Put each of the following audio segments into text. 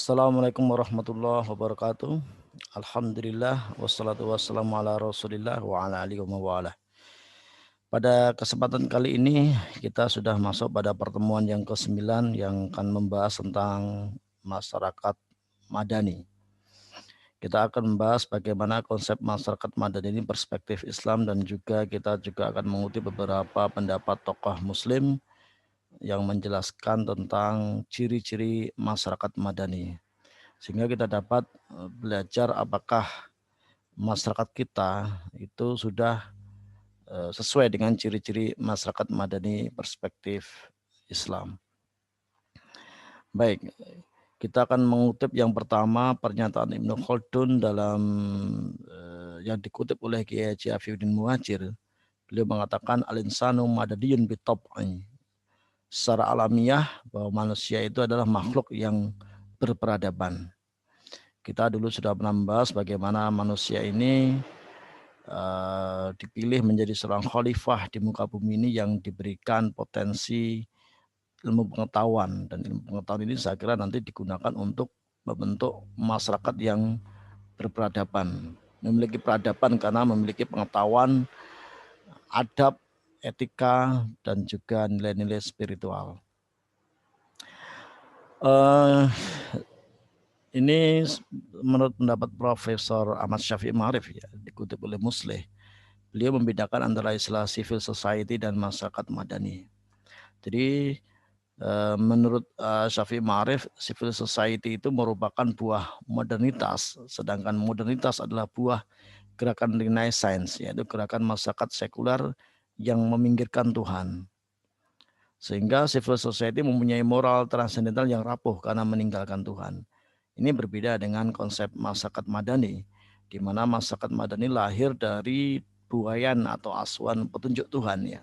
Assalamualaikum warahmatullahi wabarakatuh. Alhamdulillah wassalatu wassalamu ala Rasulillah wa ala alihi wa mawalah. Pada kesempatan kali ini kita sudah masuk pada pertemuan yang ke-9 yang akan membahas tentang masyarakat madani. Kita akan membahas bagaimana konsep masyarakat madani ini perspektif Islam, dan kita juga akan mengutip beberapa pendapat tokoh muslim yang menjelaskan tentang ciri-ciri masyarakat madani, sehingga kita dapat belajar apakah masyarakat kita itu sudah sesuai dengan ciri-ciri masyarakat madani perspektif Islam. Baik, kita akan mengutip yang pertama pernyataan Ibnu Khaldun dalam yang dikutip oleh Kiai Haji Afiuddin Muhajir. Beliau mengatakan al-insanu madadiyun bitab'i. Secara alamiah bahwa manusia itu adalah makhluk yang berperadaban. Kita dulu sudah pernah membahas bagaimana manusia ini dipilih menjadi seorang khalifah di muka bumi ini yang diberikan potensi ilmu pengetahuan, dan ilmu pengetahuan ini saya kira nanti digunakan untuk membentuk masyarakat yang berperadaban, memiliki peradaban karena memiliki pengetahuan, adab, etika, dan juga nilai-nilai spiritual. Ini menurut pendapat Profesor Ahmad Syafi'i Ma'arif, ya, dikutip oleh Muslih. Beliau membedakan antara istilah civil society dan masyarakat madani. Jadi menurut Syafi'i Ma'arif, civil society itu merupakan buah modernitas, sedangkan modernitas adalah buah gerakan Renaissance, yaitu gerakan masyarakat sekuler yang meminggirkan Tuhan. Sehingga civil society mempunyai moral transendental yang rapuh karena meninggalkan Tuhan. Ini berbeda dengan konsep masyarakat madani, di mana masyarakat madani lahir dari buayan atau asuhan petunjuk Tuhan, ya.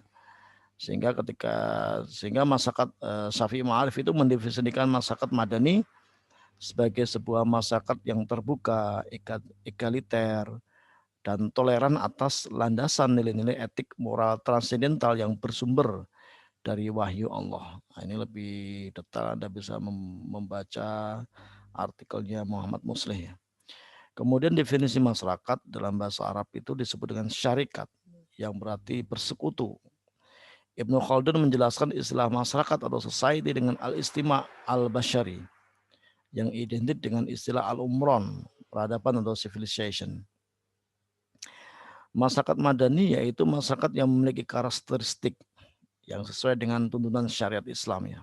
Sehingga masyarakat Syafi'i Ma'arif itu mendefinisikan masyarakat madani sebagai sebuah masyarakat yang terbuka, egaliter, dan toleran atas landasan nilai-nilai etik moral transendental yang bersumber dari wahyu Allah. Nah, ini lebih detail Anda bisa membaca artikelnya Muhammad Muslih, ya. Kemudian definisi masyarakat dalam bahasa Arab itu disebut dengan syarikat, yang berarti bersekutu. Ibnu Khaldun menjelaskan istilah masyarakat atau society dengan al-istima' al-bashari, yang identik dengan istilah al-umron, peradaban atau civilization. Masyarakat madani yaitu masyarakat yang memiliki karakteristik yang sesuai dengan tuntunan syariat Islam, ya.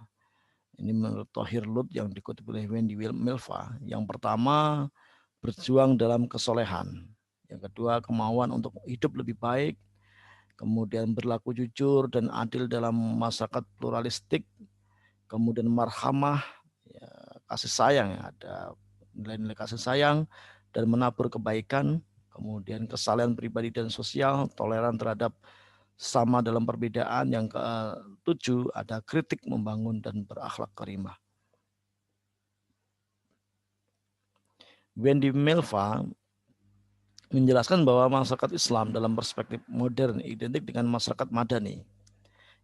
Ini menurut Thohir Lut yang dikutip oleh Wendy Milva. Yang pertama, berjuang dalam kesolehan. Yang kedua, kemauan untuk hidup lebih baik. Kemudian berlaku jujur dan adil dalam masyarakat pluralistik. Kemudian marhamah, ya, kasih sayang, ya, ada nilai-nilai kasih sayang dan menabur kebaikan. Kemudian kesalahan pribadi dan sosial, toleran terhadap sama dalam perbedaan. Yang ketujuh, ada kritik membangun dan berakhlak karimah. Wendy Melva menjelaskan bahwa masyarakat Islam dalam perspektif modern identik dengan masyarakat madani,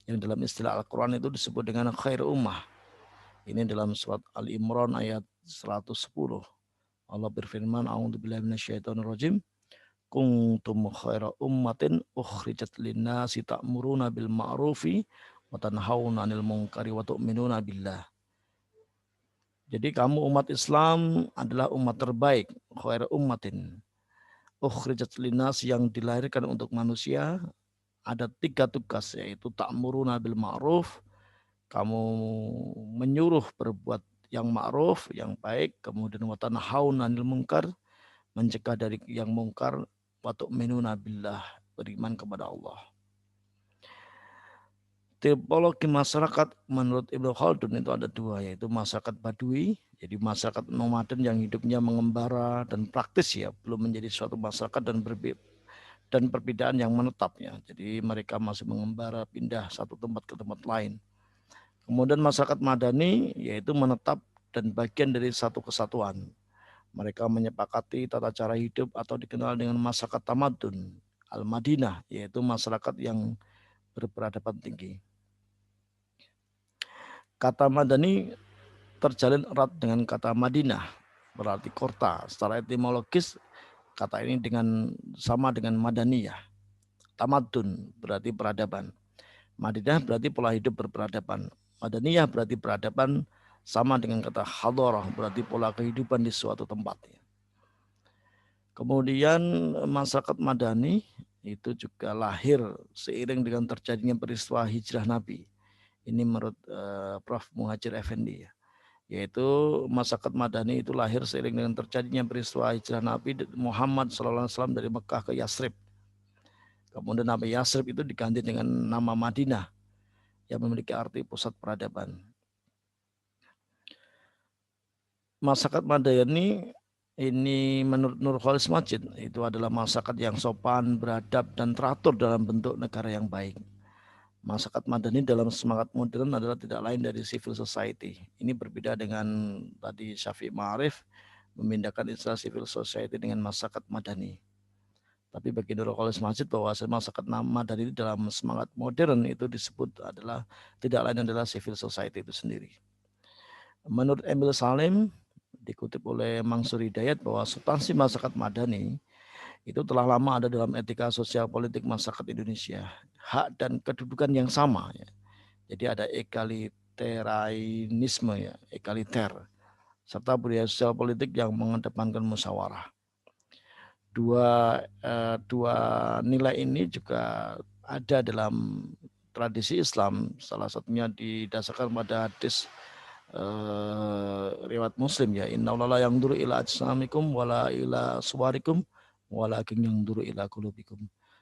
yang dalam istilah Al-Quran itu disebut dengan khair ummah. Ini dalam surat Al-Imran ayat 110. Allah berfirman, a'udzubillahi minasyaitonirrajim, kuntum khaira ummatin ukhrijat linnasi ta'muruna bil ma'rufi wa tanhauna 'anil munkari wa tu'minuna billah. Jadi kamu umat Islam adalah umat terbaik, khaira ummatin ukhrijat linnasi, yang dilahirkan untuk manusia. Ada 3 tugas, yaitu ta'muruna bil ma'ruf, kamu menyuruh berbuat yang ma'ruf, yang baik. Kemudian wa tanhauna 'anil munkar, mencegah dari yang mungkar. Wa tu'minuna billah, beriman kepada Allah. Tipologi masyarakat menurut Ibnu Khaldun itu ada 2, yaitu masyarakat badui, jadi masyarakat nomaden yang hidupnya mengembara dan praktis, ya, belum menjadi suatu masyarakat dan perbedaan yang menetap, ya. Jadi mereka masih mengembara, pindah satu tempat ke tempat lain. Kemudian masyarakat madani yaitu menetap dan bagian dari satu kesatuan. Mereka menyepakati tata cara hidup atau dikenal dengan masyarakat tamadun al-Madinah, yaitu masyarakat yang berperadaban tinggi. Kata madani terjalin erat dengan kata Madinah, berarti kota. Secara etimologis kata ini sama dengan Madaniyah. Tamadun berarti peradaban. Madinah berarti pola hidup berperadaban. Madaniyah berarti peradaban, sama dengan kata hadarah berarti pola kehidupan di suatu tempat. Kemudian masyarakat Madani itu juga lahir seiring dengan terjadinya peristiwa hijrah Nabi. Ini menurut Prof. Muhajir Effendi, yaitu masyarakat Madani itu lahir seiring dengan terjadinya peristiwa hijrah Nabi Muhammad SAW dari Mekah ke Yasrib. Kemudian nama Yasrib itu diganti dengan nama Madinah yang memiliki arti pusat peradaban. Masyarakat Madani ini menurut Nur Khalis Majid itu adalah masyarakat yang sopan, beradab, dan teratur dalam bentuk negara yang baik. Masyarakat Madani dalam semangat modern adalah tidak lain dari civil society. Ini berbeda dengan tadi Syafi'i Ma'arif memindahkan istilah civil society dengan masyarakat Madani. Tapi bagi Nur Khalis Majid bahwa masyarakat Madani dalam semangat modern itu disebut adalah tidak lain adalah civil society itu sendiri. Menurut Emil Salim, dikutip oleh Mansur Hidayat bahwa substansi masyarakat Madani itu telah lama ada dalam etika sosial politik masyarakat Indonesia. Hak dan kedudukan yang sama. Ya. Jadi ada egalitarianisme, ya, egaliter, serta budaya sosial politik yang mengedepankan musyawarah. Dua nilai ini juga ada dalam tradisi Islam. Salah satunya didasarkan pada hadis riwayat Muslim, ya, innallaha yang duru ila ajsamikum wala ila suwarikum walakin yang duru ila qulubikum.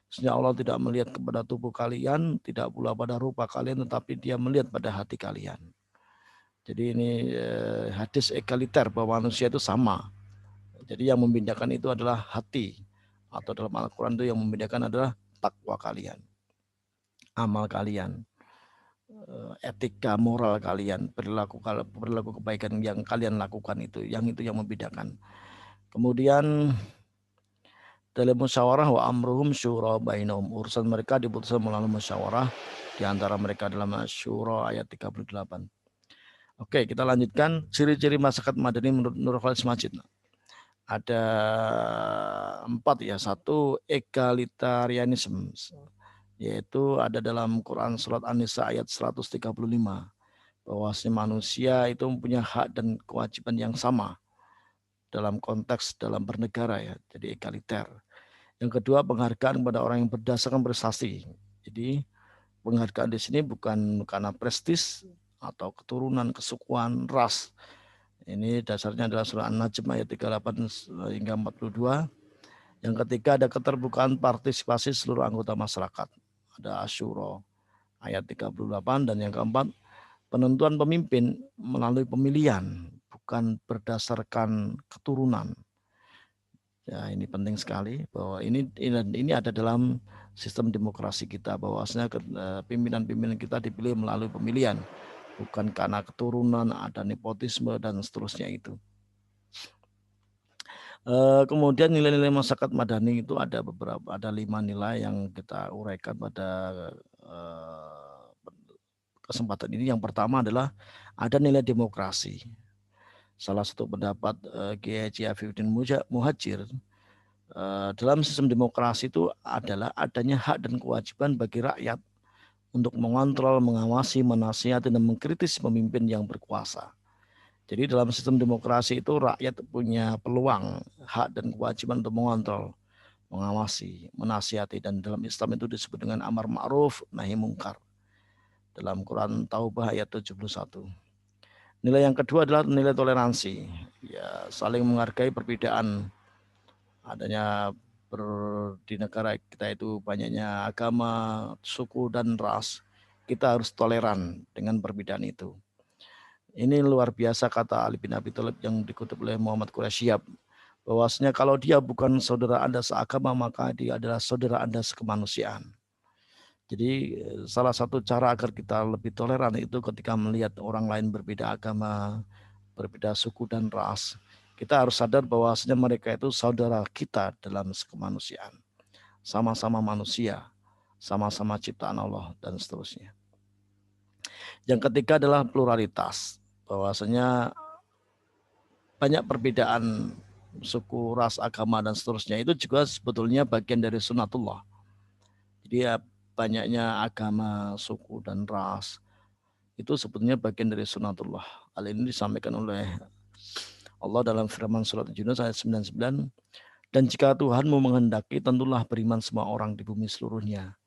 Sesungguhnya Allah tidak melihat kepada tubuh kalian, tidak pula pada rupa kalian, tetapi Dia melihat pada hati kalian. Jadi ini hadis egaliter bahwa manusia itu sama. Jadi yang membedakan itu adalah hati, atau dalam Al-Quran itu yang membedakan adalah takwa kalian, amal kalian, etika moral kalian, perilaku kebaikan yang kalian lakukan itu yang membedakan. Kemudian dalam musyawarah wa amruhum syura bainahum, urusan mereka diputuskan melalui musyawarah di antara mereka dalam Syura ayat 38. Oke, kita lanjutkan ciri-ciri masyarakat Madani menurut Nur Khalis Majid. Ada 4, ya. 1, egalitarianisme, yaitu ada dalam Quran surat An-Nisa ayat 135, bahwa manusia itu mempunyai hak dan kewajiban yang sama dalam konteks dalam bernegara, ya. Jadi egaliter. Yang kedua, penghargaan kepada orang yang berdasarkan prestasi. Jadi penghargaan di sini bukan karena prestis atau keturunan, kesukuan, ras. Ini dasarnya adalah surah An-Najm ayat 38 hingga 42. Yang ketiga, ada keterbukaan partisipasi seluruh anggota masyarakat. Ada Asyura ayat 38. Dan yang keempat, penentuan pemimpin melalui pemilihan, bukan berdasarkan keturunan. Ya, ini penting sekali bahwa ini ada dalam sistem demokrasi kita, bahwasanya pimpinan-pimpinan kita dipilih melalui pemilihan, bukan karena keturunan, ada nepotisme dan seterusnya itu. Kemudian nilai-nilai masyarakat Madani itu ada 5 nilai yang kita uraikan pada kesempatan ini. Yang pertama adalah ada nilai demokrasi. Salah satu pendapat Kiai Haji Afifuddin Muhajir, dalam sistem demokrasi itu adalah adanya hak dan kewajiban bagi rakyat untuk mengontrol, mengawasi, menasihati, dan mengkritisi pemimpin yang berkuasa. Jadi dalam sistem demokrasi itu rakyat punya peluang, hak dan kewajiban untuk mengontrol, mengawasi, menasihati, dan dalam Islam itu disebut dengan amar ma'ruf, nahi mungkar. Dalam Quran Taubah ayat 71. Nilai yang kedua adalah nilai toleransi, ya, saling menghargai perbedaan. Adanya di negara kita itu banyaknya agama, suku, dan ras. Kita harus toleran dengan perbedaan itu. Ini luar biasa kata Ali bin Abi Thalib yang dikutip oleh Muhammad Quraisyab, bahwasanya kalau dia bukan saudara Anda seagama, maka dia adalah saudara Anda sekemanusiaan. Jadi salah satu cara agar kita lebih toleran itu ketika melihat orang lain berbeda agama, berbeda suku dan ras, kita harus sadar bahwasanya mereka itu saudara kita dalam kemanusiaan. Sama-sama manusia, sama-sama ciptaan Allah, dan seterusnya. Yang ketiga adalah pluralitas. bahwasanya banyak perbedaan suku, ras, agama dan seterusnya itu juga sebetulnya bagian dari sunatullah. Jadi ya banyaknya agama, suku dan ras itu sebetulnya bagian dari sunatullah. Hal ini disampaikan oleh Allah dalam firman surat Yunus ayat 99, dan jika Tuhanmu menghendaki tentulah beriman semua orang di bumi seluruhnya.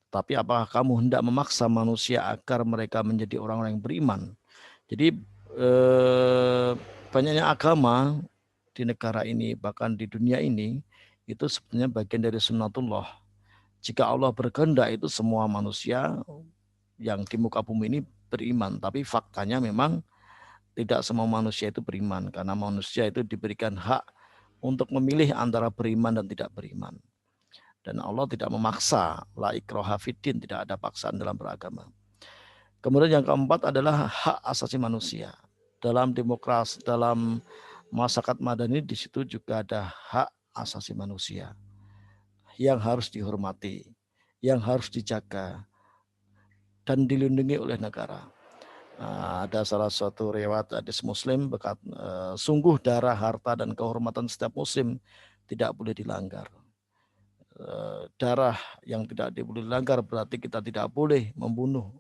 Tapi apakah kamu hendak memaksa manusia agar mereka menjadi orang-orang yang beriman? Jadi banyaknya agama di negara ini, bahkan di dunia ini, itu sebenarnya bagian dari sunnatullah. Jika Allah berkehendak itu semua manusia yang di muka bumi ini beriman. Tapi faktanya memang tidak semua manusia itu beriman. Karena manusia itu diberikan hak untuk memilih antara beriman dan tidak beriman. Dan Allah tidak memaksa, la ikraha fiddin, tidak ada paksaan dalam beragama. Kemudian yang keempat adalah hak asasi manusia. Dalam demokrasi, dalam masyarakat madani, di situ juga ada hak asasi manusia yang harus dihormati, yang harus dijaga dan dilindungi oleh negara. Nah, ada salah satu riwayat hadis Muslim, sungguh darah, harta dan kehormatan setiap muslim tidak boleh dilanggar. Darah yang tidak boleh dilanggar berarti kita tidak boleh membunuh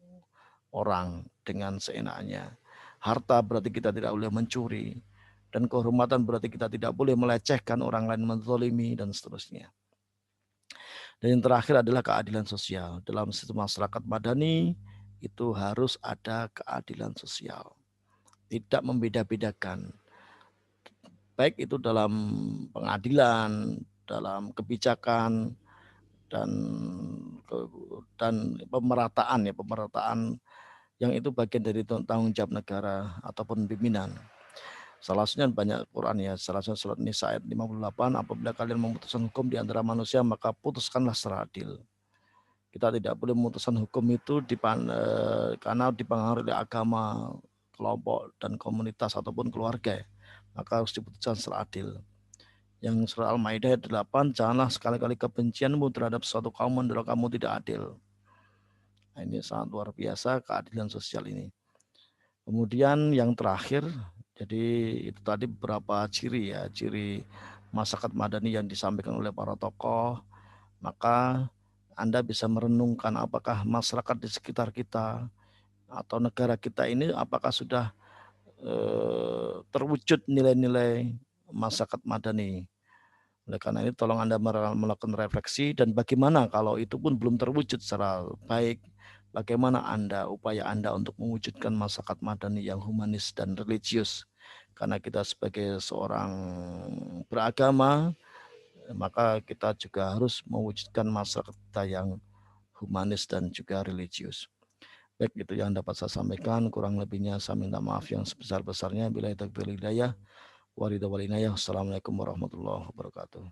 orang dengan seenaknya. Harta berarti kita tidak boleh mencuri. Dan kehormatan berarti kita tidak boleh melecehkan orang lain, menzalimi dan seterusnya. Dan yang terakhir adalah keadilan sosial. Dalam sistem masyarakat madani itu harus ada keadilan sosial. Tidak membeda-bedakan. Baik itu dalam pengadilan, dalam kebijakan, dan pemerataan yang itu bagian dari tanggung jawab negara ataupun pimpinan. Salah satunya banyak Quran ya, salah satunya surat Nisa ayat 58, apabila kalian memutuskan hukum di antara manusia maka putuskanlah secara adil. Kita tidak boleh memutuskan hukum itu karena dipengaruhi oleh agama, kelompok dan komunitas ataupun keluarga. Maka harus diputuskan secara adil. Yang surah Al-Maidah ayat 8, janganlah sekali-kali kebencianmu terhadap suatu kaum adalah kamu tidak adil. Nah, ini sangat luar biasa keadilan sosial ini. Kemudian yang terakhir, jadi itu tadi beberapa ciri ya, ciri masyarakat madani yang disampaikan oleh para tokoh. Maka Anda bisa merenungkan apakah masyarakat di sekitar kita atau negara kita ini apakah sudah terwujud nilai-nilai masyarakat madani. Oleh karena ini tolong Anda melakukan refleksi, dan bagaimana kalau itu pun belum terwujud secara baik, bagaimana upaya Anda untuk mewujudkan masyarakat madani yang humanis dan religius. Karena kita sebagai seorang beragama, maka kita juga harus mewujudkan masyarakat kita yang humanis dan juga religius. Baik, itu yang dapat saya sampaikan. Kurang lebihnya saya minta maaf yang sebesar-besarnya. Billahi taufiq wal hidayah. Wassalamualaikum warahmatullahi wabarakatuh.